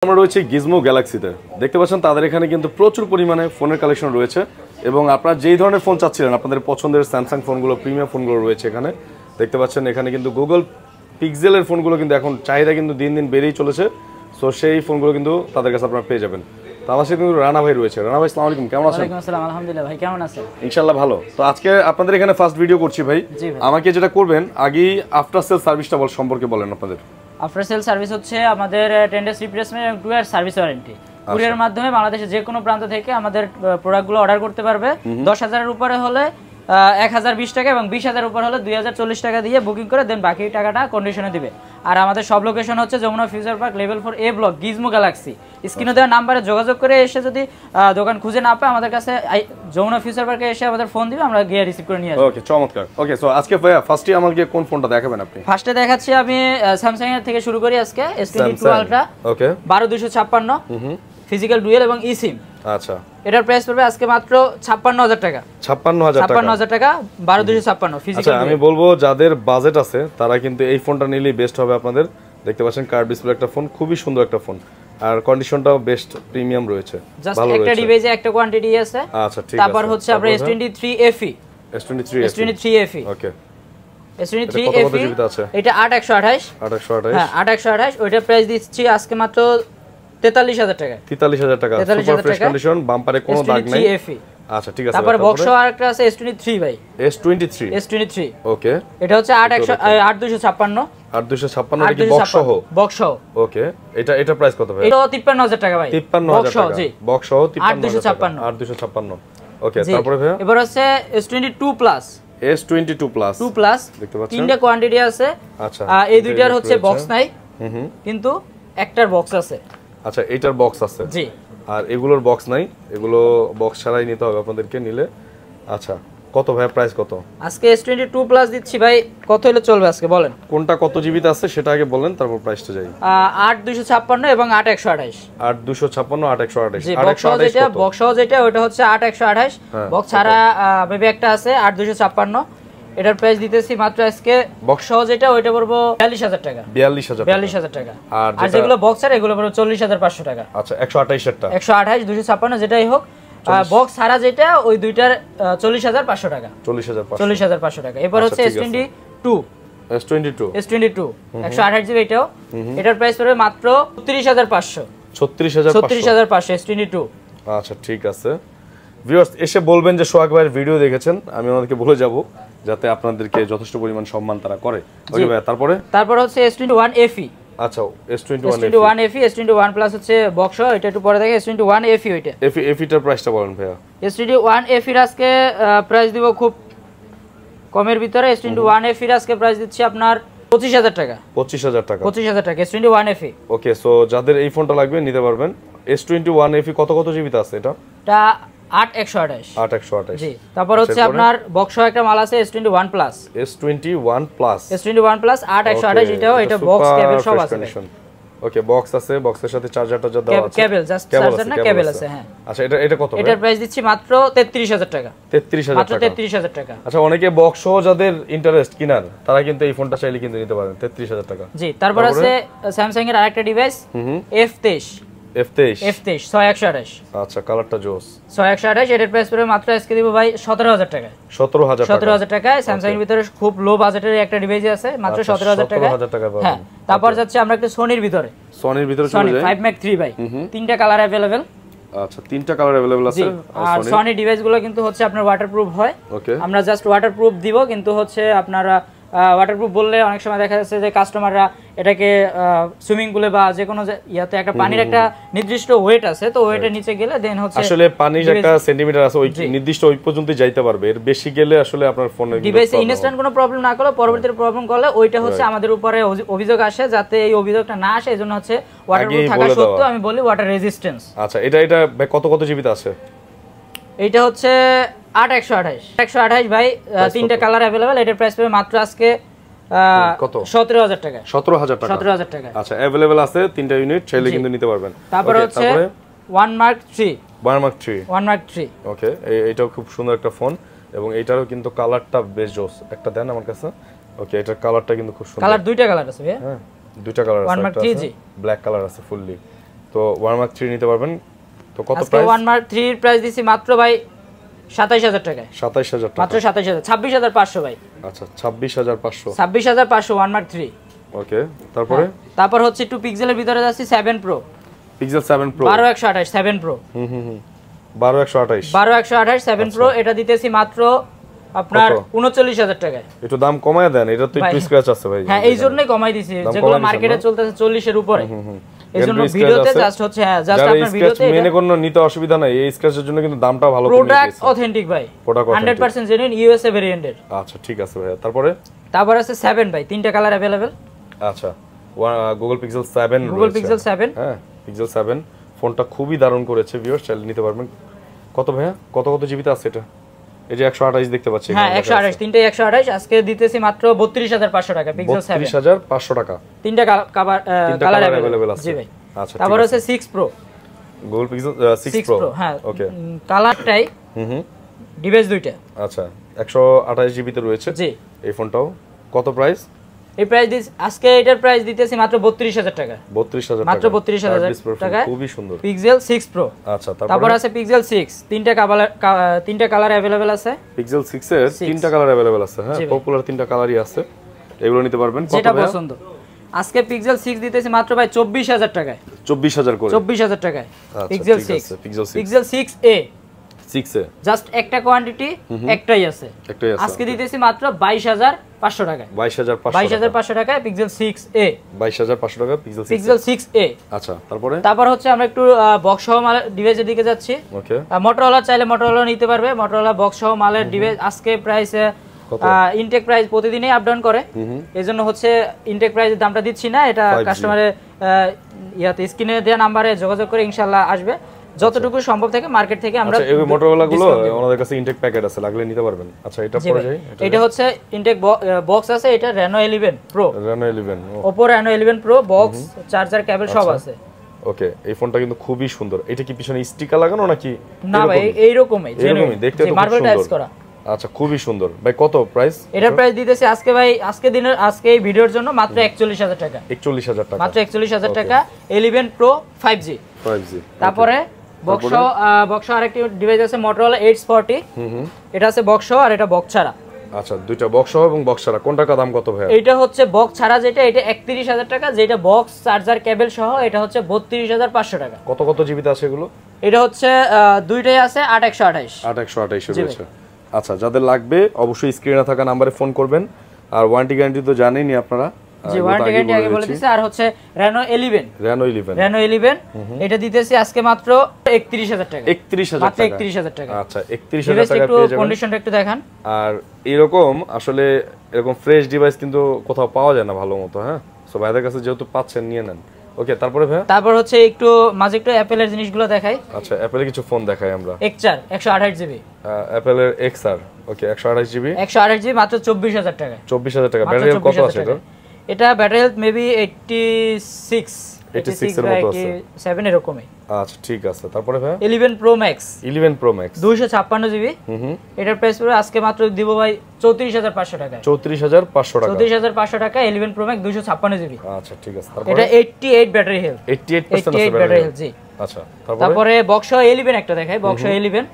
আমরা রয়েছে গিজমো গ্যালাক্সিতে। দেখতে পাচ্ছেন তাদের এখানে কিন্তু প্রচুর পরিমাণে ফোনের কালেকশন রয়েছে এবং আপনারা যেই ধরনের ফোন চাচ্ছিলেন আপনাদের পছন্দের স্যামসাং ফোনগুলো প্রিমিয়াম ফোনগুলো রয়েছে এখানে। দেখতে পাচ্ছেন এখানে কিন্তু গুগল পিক্সেলের ফোনগুলো কিন্তু এখন চাহিদা কিন্তু দিন দিন বেড়েই চলেছে। সো সেই ফোনগুলো কিন্তু তাদের কাছে আপনারা পেয়ে যাবেন। তো আমার সাথে কিন্তু রানা ভাই রয়েছে। রানা ভাই আসসালামু আলাইকুম, কেমন আছেন? ওয়ালাইকুম আসসালাম, আলহামদুলিল্লাহ। ভাই কেমন আছেন? ইনশাআল্লাহ ভালো। তো আজকে আপনাদের এখানে ফার্স্ট ভিডিও করছি ভাই। আমাকে যেটা করবেন আগেই আফটার সেল সার্ভিসটা সম্পর্কে বলেন আপনাদের। আফটার সেল সার্ভিস হচ্ছে আমাদের 10 ডেজ রিপ্লেসমেন্ট এবং 2 ইয়ার সার্ভিস ওয়ারেন্টি। কুরিয়ার মাধ্যমে বাংলাদেশের যে কোনো প্রান্ত থেকে আমাদের প্রোডাক্টগুলো অর্ডার করতে পারবে। 10,000 এর উপরে হলে 1020 টাকা এবং 20,000 উপর হলে 2040 টাকা দিয়ে বুকিং করে দেন বাকি টাকাটা কন্ডিশনে দিবে। আর আমাদের সব লোকেশন হচ্ছে যমুনা ফিউচার পার্ক লেভেল 4 এ ব্লক গিজমো গ্যালাক্সি। স্ক্রিনে দেওয়া নাম্বারে যোগাযোগ করে এসে যদি দোকান খুঁজে না পায় আমাদের কাছে যমুনা ফিউচার পার্কে এসে আমাদের ফোন দিবে, আমরা গিয়ে রিসিভ করে নিয়ে আসবো। ওকে, চমৎকার। ওকে, সো আজকে ভাইয়া ফার্স্টে আমাকে কোন ফোনটা দেখাবেন আপনি? ফার্স্টে দেখাচ্ছি আমি স্যামসাং এর থেকে শুরু করি আজকে। S22 ultra. ওকে, 12256 ফিজিক্যাল ডুয়েল এবং ই সিম। আচ্ছা, এটার প্রাইস পড়বে আজকে মাত্র 56,000 টাকা। 56,000 টাকা 12256 ফিজিক্যাল। আচ্ছা, আমি বলবো যাদের বাজেট আছে তারা কিন্তু এই ফোনটা নিলেই বেস্ট হবে আপনাদের। দেখতে পাচ্ছেন কার্ভ ডিসপ্লে একটা ফোন, খুবই সুন্দর একটা ফোন আর কন্ডিশনটাও বেস্ট প্রিমিয়াম রয়েছে। জাস্ট একটা ডিভাইসে একটা কোয়ান্টিটি আছে। আচ্ছা, ঠিক আছে। তারপর হচ্ছে আমরা S23 FE। ওকে, S23 FE এটা 8128 হ্যাঁ 8128। ওইটা প্রাইস দিচ্ছি আজকে মাত্র 43,000 টাকা। 43,000 টাকা, সুপার ফ্রেশ কন্ডিশন, বাম্পারে কোনো দাগ নাই। আচ্ছা, ঠিক আছে। তারপর বক্স আরেকটা আছে S23 ভাই। S23 ওকে, এটা হচ্ছে 8256 এটা কি বক্স সহ? বক্স সহ। ওকে, এটা প্রাইস কত ভাই? এটা 53,000 টাকা ভাই। 53,000 টাকা জি, বক্স সহ 8256। ওকে, তারপরে ভাই এবার হচ্ছে S22 প্লাস। S22 প্লাস দেখতে পাচ্ছেন তিনটা কোয়ান্টিটি আছে। আচ্ছা, এই দুইটার হচ্ছে বক্স নাই কিন্তু একটার বক্স আছে। আচ্ছা, এইটার বক্স আছে জি, আর এগুলোর বক্স নাই, এগুলো বক্স ছাড়াই নিতে হবে আপনাদেরকে নিলে। আচ্ছা, কত ভাই প্রাইস কত? আজকে S22 প্লাস দিচ্ছি ভাই, কত হলে চলবে আজকে বলেন? কোনটা কত জিবিতে আছে সেটা আগে বলেন, তারপর প্রাইসটা যাই। 8256 এবং 8128। 8256 8128। জি, বক্স সহ যেটা ওটা হচ্ছে 8128। বক্স ছাড়া মেবি একটা আছে 8256। এটার প্রাইস দিতেছি মাত্র আজকে বক্স সহ যেটা ওইটা পড়বো 42,000 টাকা। 42,000 টাকা। আর যেগুলো বক্স আর এগুলো পড়বে 40,500 টাকা। আচ্ছা, 128 এরটা 128 256 যেটাই হোক, বক্স ছাড়া যেটা ওই দুইটার 40,500 টাকা। 40,500 টাকা। এরপর হচ্ছে S22 128 জিবি এটাও। এটার প্রাইস পড়বে মাত্র 36,500। 36,500 S22। আচ্ছা, ঠিক আছে। ভিউয়ার্স এসে বলবেন যে সোহাগ ভাইয়ের ভিডিও দেখেছেন, আমি ওনাদেরকে বলে যাব যাতে আপনাদেরকে যথেষ্ট পরিমাণ সম্মান তারা করে। ওকে ভাই, তারপর হচ্ছে S21 FE। আচ্ছা, S21 FE S21 প্লাস হচ্ছে বক্স, এটা একটু পরে দেখে। S21 FE ওইটা FEটার প্রাইসটা বলেন ভাইয়া। S21 FE এর আজকে প্রাইস দিব খুব কমের ভিতরে। S21 FE এর আজকে প্রাইস দিচ্ছি আপনার 25,000 টাকা। 25,000 টাকা S21 FE। ওকে, সো যাদের এই ফোনটা লাগবে নিতে পারবেন। S21 FE কত জিবিতে আছে এটা? 8128। জি, তারপর হচ্ছে আপনার বক্স একটা মাল আছে S21 প্লাস। S21 8128 এটা বক্স কেবল সব আছে। ওকে, বক্স আছে, বক্সের সাথে চার্জারটা যা দেওয়া আছে, কেবল জাস্ট চার্জার না, কেবল আছে। হ্যাঁ, আচ্ছা, এটা কত? এটার প্রাইস দিচ্ছি মাত্র 33,000 টাকা। 33,000 টাকা। আচ্ছা, অনেকে বক্স সহ যাদের ইন্টারেস্ট কিনার তারা কিন্তু এই ফোনটা চাইলে কিন্তু নিতে পারেন 33,000 টাকা। জি, তারপর আছে স্যামসাং এর আরেকটা ডিভাইস F23 6128। আচ্ছা, কালারটা জোস। 6128 এটার প্রাইস পড়বে মাত্র আজকে দিব ভাই 17,000 টাকা। 17,000 টাকায় স্যামসাং এর ভিতরে খুব লো বাজেটের একটা ডিভাইস আছে মাত্র 17,000 টাকা। হ্যাঁ, তারপর যাচ্ছে আমরা একটা সোনির ভিতরে চলে যাই। 5 Mark 3 ভাই, তিনটা কালার अवेलेबल। আচ্ছা, তিনটা কালার अवेलेबल আছে। আর সনি ডিভাইসগুলো কিন্তু হচ্ছে আপনার ওয়াটারপ্রুফ হয়। আমরা জাস্ট ওয়াটারপ্রুফ দিব, কিন্তু হচ্ছে আপনারা ওয়াটারপ্রুফ বললে অনেক সময় দেখা যাচ্ছে যে কাস্টমাররা এটাকে সুইমিং পুলে বা যে কোনো ইয়াতে একটা পানির একটা নির্দিষ্ট ওয়েট আছে, তো ওয়েটের নিচে গেলে দেন হচ্ছে আসলে পানির একটা সেন্টিমিটার আছে, ওই নির্দিষ্ট ওই পর্যন্তই যাইতে পারবে। এর বেশি গেলে আসলে আপনার ফোনের ডিভাইসে ইনস্ট্যান্ট কোনো প্রবলেম না করলে পরবর্তীতে প্রবলেম করলে ওইটা হচ্ছে আমাদের উপরে অভিযোগ আসে, যাতে এই অভিযোগটা না আসে এজন্য হচ্ছে ওয়াটারপ্রুফ থাকা সত্ত্বেও আমি বলি ওয়াটার রেজিস্ট্যান্স। আচ্ছা, এটা কত জিবিতে আছে? এইটা হচ্ছে 8128 ভাই, তিনটা কালার अवेलेबल। এটার প্রাইস পড়বে মাত্র আজকে কত? 17,000 টাকা। 17,000 টাকা। আচ্ছা, अवेलेबल আছে তিনটা ইউনিট, চাইলে কিন্তু নিতে পারবেন। তারপর হচ্ছে 1 Mark 3। ওকে, এইটাও খুব সুন্দর একটা ফোন এবং এইটারও কিন্তু কালারটা বেশ জোস। একটা দেন আমার কাছে। ওকে, এটার কালারটা কিন্তু খুব সুন্দর। দুইটা কালার আছে ভাই। হ্যাঁ, দুইটা কালার আছে। 1 Mark 3 জি, ব্ল্যাক কালার আছে ফুললি। তো 1 মার্ক 3 নিতে পারবেন। তো কত আজকে প্রাইস? 1 মার্ক 3 এর প্রাইস দিছি মাত্র ভাই 27000 টাকায়। 27000 টাকা মাত্র 27000, 26500 ভাই। আচ্ছা 26500। 26500 1 মার্ক 3। ওকে, তারপরে তারপর হচ্ছে একটু পিক্সেলের ভিতরে যাচ্ছি 7 pro. Pixel 7 pro 12128 7 pro. 12128 12128 7 pro, এটা দিতেছি মাত্র আপনার 39000 টাকায়। একটু দাম কমায় দেন, এটা তো একটু স্ক্র্যাচ আছে ভাই। হ্যাঁ এই জন্যই কমাই দিছি, যেগুলো মার্কেটে চলতেছে 40 এর উপরে। এইজন্য এখানে ভিডিওতে scratch জাস্ট হচ্ছে জাস্ট যারা আপনার স্ক্র্যাচ ভিডিওতে মেনে কোনো নিতে অসুবিধা নাই, এই স্ক্র্যাচের জন্য কিন্তু দামটা ভালো কমিয়ে প্রোডাক্ট দিয়েছে। অথেন্টিক ভাই, Product authentic। 100% জেনুইন ইউএসএ ভেরিয়েন্টের। আচ্ছা ঠিক আছে ভাই, তারপরে তারপর আছে 7 ভাই, তিনটা কালার अवेलेबल। আচ্ছা গুগল পিক্সেল 7 গুগল পিক্সেল 7। হ্যাঁ পিক্সেল 7 ফোনটা খুবই দারুণ করেছে, ভিউয়ার্স চাইলে নিতে পারবেন। কত ভাইয়া, কত জিবিতে আছে এটা? এই যে 128 দেখতে পাচ্ছি। হ্যাঁ 128, তিনটাই 128। আজকে দিতেছি মাত্র 32500 টাকা পিক্সেল 7। 32500 টাকা। তিনটা কালার अवेलेबल আছে। জি ভাই। আচ্ছা তারপর আছে 6 প্রো। Google pixel 6 pro. হ্যাঁ ওকে, কালারটাই ডিভাইস দুইটা। আচ্ছা 128 জিবিতে রয়েছে। জি। এই ফোনটাও কত প্রাইস? এই প্রাইস আজকে এটার প্রাইস দিতেছি মাত্র 32000 টাকা। 32000 টাকা, মাত্র 32000 টাকা, খুবই সুন্দর পিক্সেল 6 প্রো। আচ্ছা তারপর আছে পিক্সেল 6, তিনটা কালার अवेलेबल আছে। পিক্সেল 6 এর তিনটা কালার अवेलेबल আছে। হ্যাঁ পপুলার তিনটা কালারই আছে, এগুলো নিতে পারবেন। কত যেটা পছন্দ। আজকে পিক্সেল 6 দিতেছি মাত্র ভাই 24000 টাকায়। 24000 করে, 24000 টাকায় আচ্ছা, পিক্সেল ঠিক 6। আছে, পিক্সেল 6 পিক্সেল 6a 6 এ জাস্ট একটা কোয়ান্টিটি, একটাই আছে। আজকে দিতেছি মাত্র 22500 টাকায়। 22500 টাকায় পিক্সেল 6a। 22500 টাকা পিক্সেল 6a। আচ্ছা তারপর হচ্ছে আমরা একটু বক্স সহ মালের ডিভাইসের দিকে যাচ্ছি। ওকে, মোটরোলা চাইলে মোটরোলা নিতে পারবে। মোটরোলা বক্স সহ মালের ডিভাইস আজকে প্রাইস ইনটেক প্রাইস প্রতিদিনই আপ ডাউন করে, এজন্য হচ্ছে ইনটেক প্রাইসের দামটা দিচ্ছি না। এটা কাস্টমারের ইয়াতে স্ক্রিনে দেওয়া নম্বরে যোগাযোগ করে ইনশাআল্লাহ আসবে। যতটুকু সম্ভব থেকে মার্কেট থেকে আমরা এই মোটরোলা গুলো আমাদের কাছে ইনটেক প্যাকেট আছে, লাগলে নিতে পারবেন। আচ্ছা এটা পরে যাই, এটা হচ্ছে ইনটেক বক্স আছে। এটা Reno 11 Pro, Reno 11 Oppo Reno 11 Pro box, charger, cable সব আছে। ওকে, এই ফোনটা কিন্তু খুবই সুন্দর। এটা কি পিছনে স্টিকার লাগানো নাকি? না ভাই এইরকমই জেনুইন, দেখতে তো মার্বেল টাইপস করা। আচ্ছা খুবই সুন্দর ভাই। কত প্রাইস? এটার প্রাইস দিতেছি আজকে ভাই, আজকে এই ভিডিওর জন্য মাত্র 41000 টাকা। 41000 টাকা, মাত্র 41000 টাকা। 11 Pro 5G। তারপরে বক্স আরেকটি ডিভাইস আছে Motorola Edge 40। এটা আছে বক্স আর এটা বক্স ছাড়া। আচ্ছা দুইটা বক্স সহ এবং বক্স ছাড়া, কোনটার দাম কত ভাই? এটা হচ্ছে বক্স ছাড়া যেটা, এটা 31000 টাকা। যেটা বক্স, চার্জার, কেবল সহ এটা হচ্ছে 32500 টাকা। কত জিবিতে আছে এগুলো? এটা হচ্ছে দুইটাই আছে 8128। 8128 রয়েছে। আচ্ছা যাদের লাগবে অবশ্যই স্ক্রিনে থাকা নম্বরে ফোন করবেন। আর ওয়ারেন্টি গ্যারান্টি তো জানেনই আপনারা। জি ওয়ারেন্টি গ্যারান্টি আগে বলে দিয়েছি। আর হচ্ছে Reno 11 এটা দিতেছি আজকে মাত্র 31000 টাকা। 31000 মাত্র 31000 টাকা। আচ্ছা 31000 টাকা পেয়ে যাবেন। কন্ডিশনটা একটু দেখান। আর এরকম আসলে এরকম ফ্রেশ ডিভাইস কিন্তু কোথাও পাওয়া যায় না ভালো মতো। হ্যাঁ সো ভাইদের কাছে যেহেতু পাচ্ছেন নিয়ে নেন। ওকে, তারপর তারপর হচ্ছে একটু মাঝে একটু অ্যাপেলের জিনিসগুলো দেখাই। আচ্ছা অ্যাপেলের কিছু ফোন দেখাই আমরা। XR 128 জিবি, অ্যাপেলের XR। ওকে 128 জিবি মাত্র 24000 টাকা। 24000 টাকা। ব্যাটারি হেলথ কত আছে এটা? এটা ব্যাটারি হেলথ মেবি 86 এর মতো আছে, 7 এরকমই। আচ্ছা ঠিক আছে। তারপরে 11 Pro Max 256 জিবি। এটার প্রাইস পুরো আজকে মাত্র দিব ভাই 34500 টাকা। 34500 টাকা। 34500 টাকা 11 Pro Max 256 জিবি। আচ্ছা ঠিক আছে। তারপরে এটা 88 ব্যাটারি হেলথ। 88% আছে ব্যাটারি হেলথ। জি আচ্ছা তারপরে বক্স সহ 11 একটা দেখাই। বক্স সহ 11।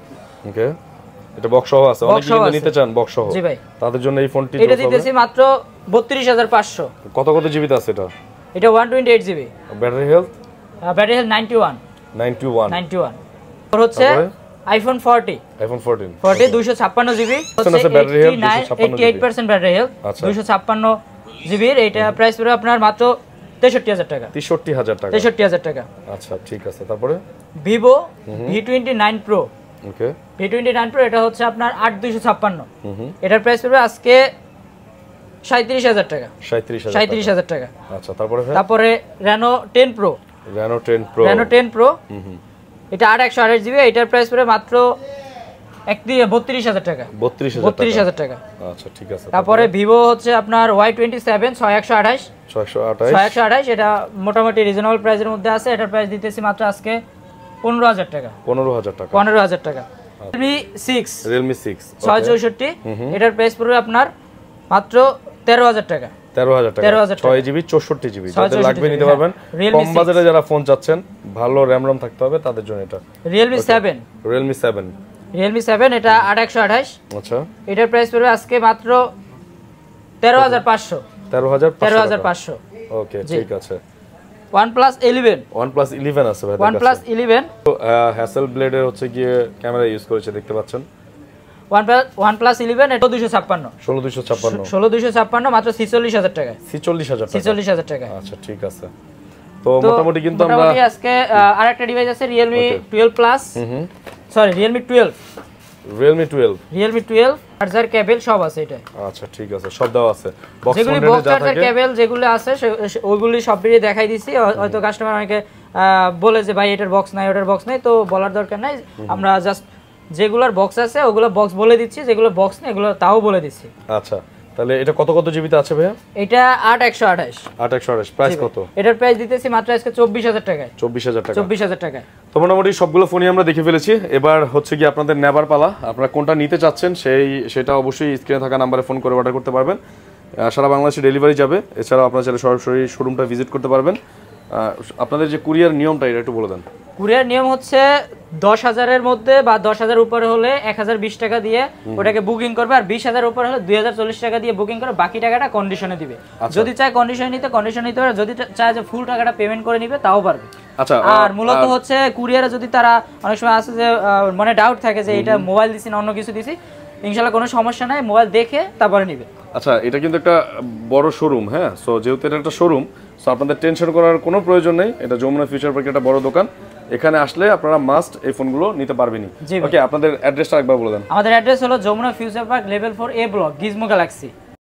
ওকে, এটা বক্স সহ আছে। অনেকে কিন্তু নিতে চান বক্স সহ। জি ভাই, তাদের জন্য এই ফোনটি এটা দিতেছি মাত্র 32500। কত জিবিতে আছে এটা? এটা 128 জিবি। ব্যাটারি হেলথ 91 আর হচ্ছে iPhone 40 256 GB, 88% battery health, 256 GB. এটা প্রাইস পড়বে আপনার মাত্র 63000 টাকা। 63000 টাকা। আচ্ছা ঠিক আছে। তারপরে Vivo V29 Pro। ওকে, V29 Pro এটা হচ্ছে আপনার 8256। এটার প্রাইস পড়বে আজকে 37000 টাকা। 37000 টাকা। আচ্ছা তারপরে Reno 10 Pro। এটা 8128 জিবি। এটার প্রাইস পড়বে মাত্র 32000 টাকা। 32000 টাকা। আচ্ছা ঠিক আছে। তারপরে Vivo হচ্ছে আপনার Y27 6128। এটা মোটামুটি রিজনেবল প্রাইসের মধ্যে আছে। এটার প্রাইস দিতেছি মাত্র আজকে 15000 টাকা। 15000 টাকা। Realme 6 664। এটার প্রাইস পড়বে আপনার মাত্র 13000 টাকা। 13,000 টাকা 13,000 টাকা। 6GB 64GB যাদের 64 লাগবে নিতে হ্যাঁ। পারবেন। Realme কম বাজেটে যারা ফোন চাচ্ছেন, ভালো RAM ROM থাকতে হবে তাদের জন্য এটা। Realme 7 Realme 7 Realme 7 এটা 8128। আচ্ছা এটার প্রাইস পড়বে আজকে মাত্র 13,500 13,500 ওকে ঠিক আছে। OnePlus 11 OnePlus 11 আছে ভাই, OnePlus 11 Hasselblad এর হচ্ছে গিয়ে ক্যামেরা ইউজ করেছে দেখতে পাচ্ছেন। OnePlus 11 এটা 256 16256 16256 মাত্র 46000 টাকায় 46000 টাকা 46000 টাকা। আচ্ছা ঠিক আছে। তো মোটামুটি কিন্তু আমরা মোটামুটি আজকে আরেকটা ডিভাইস আছে Realme 12 Plus sorry Realme 12 charger cable সব আছে এটা। আচ্ছা ঠিক আছে, সব দেওয়া আছে। বক্স যেগুলি মডেলে বক্স যা চার্জার থাকে কেবল যেগুলো আছে ওইগুলি সব ভিডিও দেখাই দিছি। হয়তো কাস্টমার অনেকে বলে যে ভাই এটার বক্স নাই ওটার বক্স নাই, তো বলার দরকার নাই। আমরা জাস্ট যেগুলোর বক্স আছে ওগুলো বক্স বলে দিচ্ছি, যেগুলো বক্স নেই এগুলো তাও বলে দিচ্ছি। আচ্ছা তাহলে এটা কত জিবিতে আছে ভাইয়া? এটা 8128 8128 প্রাইস কত? এটার প্রাইস দিতেছি মাত্র আজকে 24000 টাকায় 24000 টাকা 24000 টাকায়। তো মোটামুটি সবগুলো ফোনই আমরা দেখে ফেলেছি। এবার হচ্ছে কি আপনাদের নেবার পালা, আপনারা কোনটা নিতে চাচ্ছেন সেটা অবশ্যই স্ক্রিনে থাকা নাম্বারে ফোন করে অর্ডার করতে পারবেন। সারা বাংলাদেশে ডেলিভারি যাবে। এছাড়াও আপনারা চাইলে সরাসরি শোরুমটা ভিজিট করতে পারবেন। আপনাদের যে কুরিয়ার নিয়মটা এটা একটু বলে দেন। কুরিয়ার নিয়ম হচ্ছে 10,000-এর মধ্যে বা 10,000 উপরে হলে 1020 টাকা দিয়ে ওটাকে বুকিং করবে, আর 20,000 উপরে হলে 2040 টাকা দিয়ে বুকিং করে বাকি টাকাটা কন্ডিশনে দিবে। যদি চায় কন্ডিশনে নিতে পারে, যদি চায় যে ফুল টাকাটা পেমেন্ট করে নিবে তাও পারবে। আচ্ছা আর মূলত হচ্ছে কুরিয়ারে যদি তারা অনেক সময় আছে যে মনে ডাউট থাকে যে এটা মোবাইল দিছি না অন্য কিছু দিছি, ইনশাআল্লাহ কোনো সমস্যা নাই, মোবাইল দেখে তারপরে নিবে। আচ্ছা এটা কিন্তু একটা বড় শোরুম, হ্যাঁ। সো যেহেতু এটা একটা শোরুম, সো আপনাদের টেনশন করার কোনো প্রয়োজন নেই। এটা যমুনা ফিউচার পার্কের একটা বড় দোকান। এখানে আসলে আপনারা মাস্ট এই ফোনগুলো নিতে পারবেনই। ওকে আপনাদের অ্যাড্রেসটা একবার বলে দেন। আমাদের অ্যাড্রেস হলো Jamuna future park level 4 A block, Gizmo Galaxy.